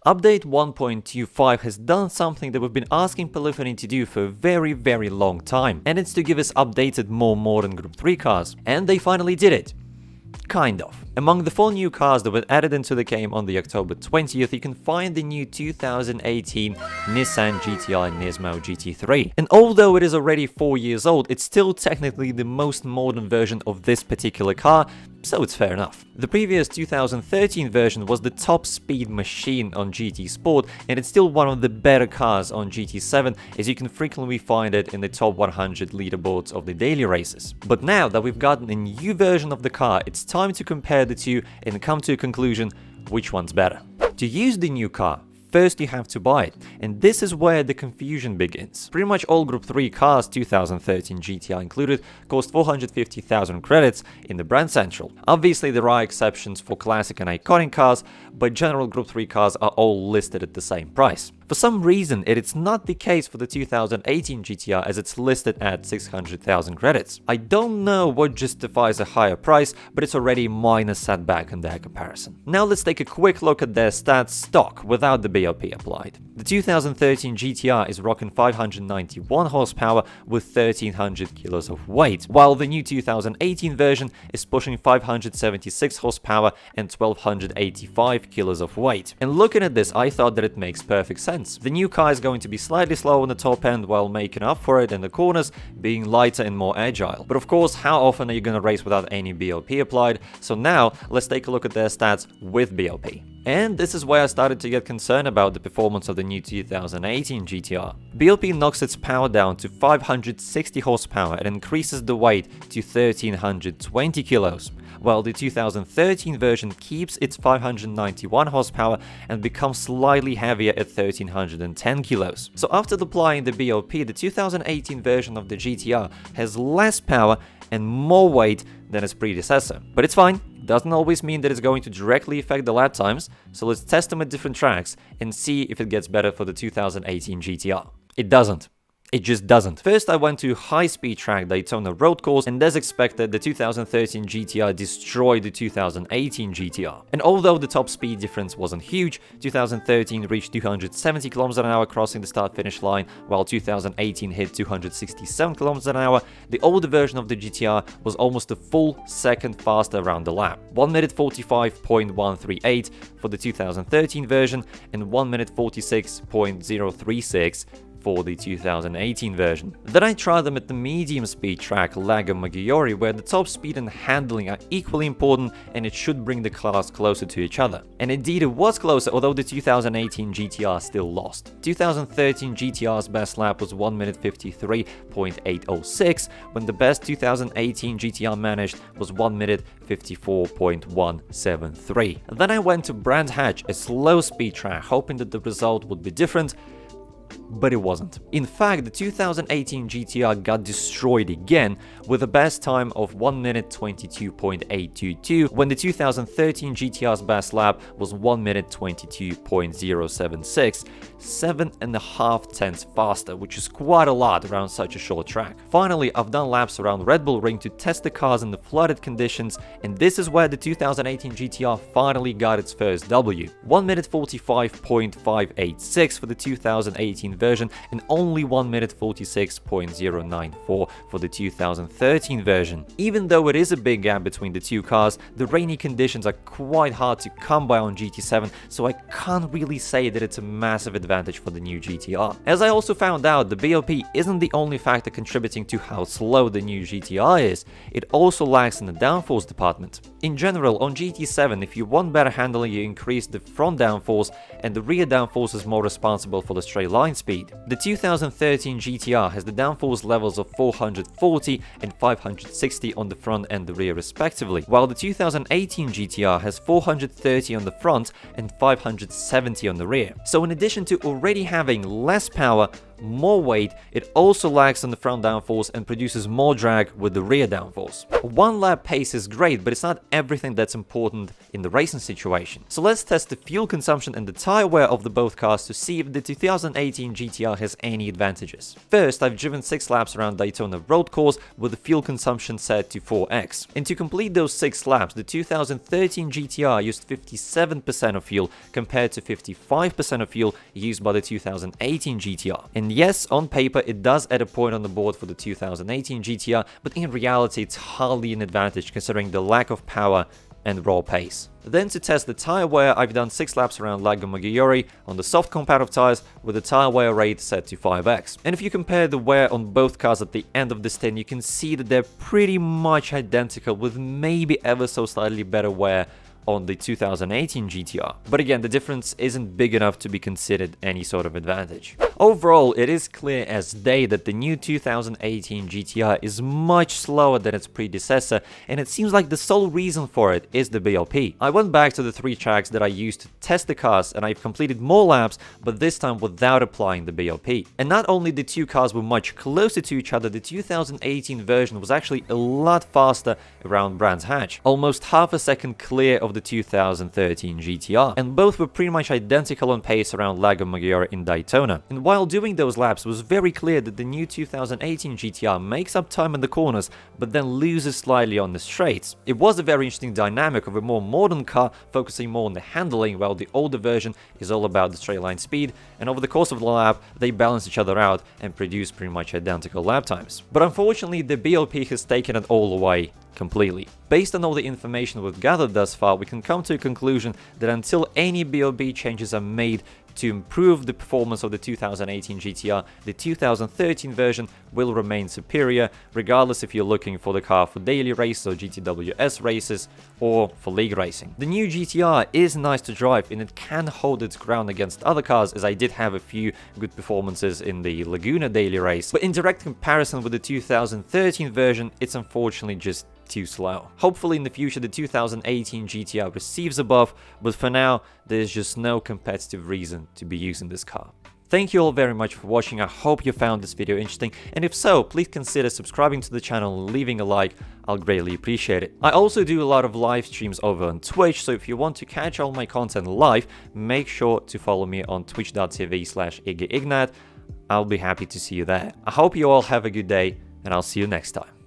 Update 1.25 has done something that we've been asking Polyphony to do for a very long time, and it's to give us updated, more modern Group 3 cars. And they finally did it. Kind of. Among the 4 new cars that were added into the game on the October 20th, you can find the new 2018 Nissan GTI Nismo GT3. And although it is already 4 years old, it's still technically the most modern version of this particular car, so it's fair enough. The previous 2013 version was the top speed machine on GT Sport, and it's still one of the better cars on GT7, as you can frequently find it in the top 100 leaderboards of the daily races. But now that we've gotten a new version of the car, it's time to compare the two and come to a conclusion which one's better. To use the new car, first you have to buy it, and this is where the confusion begins. Pretty much all Group 3 cars, 2013 GTI included, cost 450,000 credits in the Brand Central. Obviously there are exceptions for classic and iconic cars, but general Group 3 cars are all listed at the same price. For some reason, it is not the case for the 2018 GTR, as it's listed at 600,000 credits. I don't know what justifies a higher price, but it's already a minor setback in their comparison. Now let's take a quick look at their stats stock without the BOP applied. The 2013 GTR is rocking 591 horsepower with 1300 kilos of weight, while the new 2018 version is pushing 576 horsepower and 1285 kilos of weight. And looking at this, I thought that it makes perfect sense. The new car is going to be slightly slow on the top end while making up for it in the corners, being lighter and more agile. But of course, how often are you going to race without any BOP applied? So now, let's take a look at their stats with BOP. And this is where I started to get concerned about the performance of the new 2018 GTR. BOP knocks its power down to 560 horsepower and increases the weight to 1320 kilos, while the 2013 version keeps its 591 horsepower and becomes slightly heavier at 1310 kilos. So after applying the BOP, the 2018 version of the GTR has less power and more weight than its predecessor. But it's fine. Doesn't always mean that it's going to directly affect the lap times, so let's test them at different tracks and see if it gets better for the 2018 GTR. It doesn't. It just doesn't. First, I went to high-speed track Daytona road course, and as expected, the 2013 GTR destroyed the 2018 GTR. And although the top speed difference wasn't huge, 2013 reached 270 km/h crossing the start-finish line, while 2018 hit 267 km/h, the older version of the GTR was almost a full second faster around the lap. 1 minute 45.138 for the 2013 version, and 1 minute 46.036 for the 2018 version. Then I tried them at the medium speed track Lago Maggiore, where the top speed and handling are equally important, and it should bring the cars closer to each other. And indeed it was closer, although the 2018 GTR still lost. 2013 GTR's best lap was 1 minute 53.806, when the best 2018 GTR managed was 1 minute 54.173. Then I went to Brands Hatch, a slow speed track, hoping that the result would be different, but it wasn't. In fact, the 2018 GTR got destroyed again with a best time of 1 minute 22.822, when the 2013 GTR's best lap was 1 minute 22.076, 7.5 tenths faster, which is quite a lot around such a short track. Finally, I've done laps around Red Bull Ring to test the cars in the flooded conditions, and this is where the 2018 GTR finally got its first W. 1 minute 45.586 for the 2018 version, and only 1 minute 46.094 for the 2013 version. Even though it is a big gap between the two cars, the rainy conditions are quite hard to come by on GT7, so I can't really say that it's a massive advantage for the new GTR. As I also found out, the BOP isn't the only factor contributing to how slow the new GTR is, it also lacks in the downforce department. In general, on GT7, if you want better handling, you increase the front downforce, and the rear downforce is more responsible for the straight line speed. The 2013 GTR has the downforce levels of 440 and 560 on the front and the rear respectively, while the 2018 GTR has 430 on the front and 570 on the rear. So in addition to already having less power, more weight, it also lags on the front downforce and produces more drag with the rear downforce. One lap pace is great, but it's not everything that's important in the racing situation. So let's test the fuel consumption and the tire wear of the both cars to see if the 2018 GTR has any advantages. First, I've driven 6 laps around Daytona road course with the fuel consumption set to 4x. And to complete those 6 laps, the 2013 GTR used 57% of fuel compared to 55% of fuel used by the 2018 GTR. And yes, on paper it does add a point on the board for the 2018 GTR, but in reality it's hardly an advantage considering the lack of power and raw pace. Then to test the tire wear, I've done 6 laps around Lago Maggiore on the soft comparative tires with the tire wear rate set to 5x. And if you compare the wear on both cars at the end of the stint, you can see that they're pretty much identical with maybe ever so slightly better wear on the 2018 GTR. But again, the difference isn't big enough to be considered any sort of advantage. Overall, it is clear as day that the new 2018 GTR is much slower than its predecessor, and it seems like the sole reason for it is the BOP. I went back to the 3 tracks that I used to test the cars, and I've completed more laps, but this time without applying the BOP. And not only the 2 cars were much closer to each other, the 2018 version was actually a lot faster around Brands Hatch, almost half a second clear of the 2013 GTR, and both were pretty much identical on pace around Lago Maggiore in Daytona. And while doing those laps, it was very clear that the new 2018 GTR makes up time in the corners, but then loses slightly on the straights. It was a very interesting dynamic of a more modern car, focusing more on the handling, while the older version is all about the straight line speed, and over the course of the lap, they balance each other out and produce pretty much identical lap times. But unfortunately, the BOP has taken it all away completely. Based on all the information we've gathered thus far, we can come to a conclusion that until any BOP changes are made to improve the performance of the 2018 GTR, the 2013 version will remain superior, regardless if you're looking for the car for daily races or GTWS races or for league racing. The new GTR is nice to drive and it can hold its ground against other cars, as I did have a few good performances in the Laguna daily race, but in direct comparison with the 2013 version, it's unfortunately just too slow. Hopefully in the future the 2018 GTR receives a buff, but for now there's just no competitive reason to be using this car. Thank you all very much for watching. I hope you found this video interesting, and if so, please consider subscribing to the channel and leaving a like. I'll greatly appreciate it. I also do a lot of live streams over on Twitch, so if you want to catch all my content live, make sure to follow me on twitch.tv/IggyIgnat. I'll be happy to see you there. I hope you all have a good day, and I'll see you next time.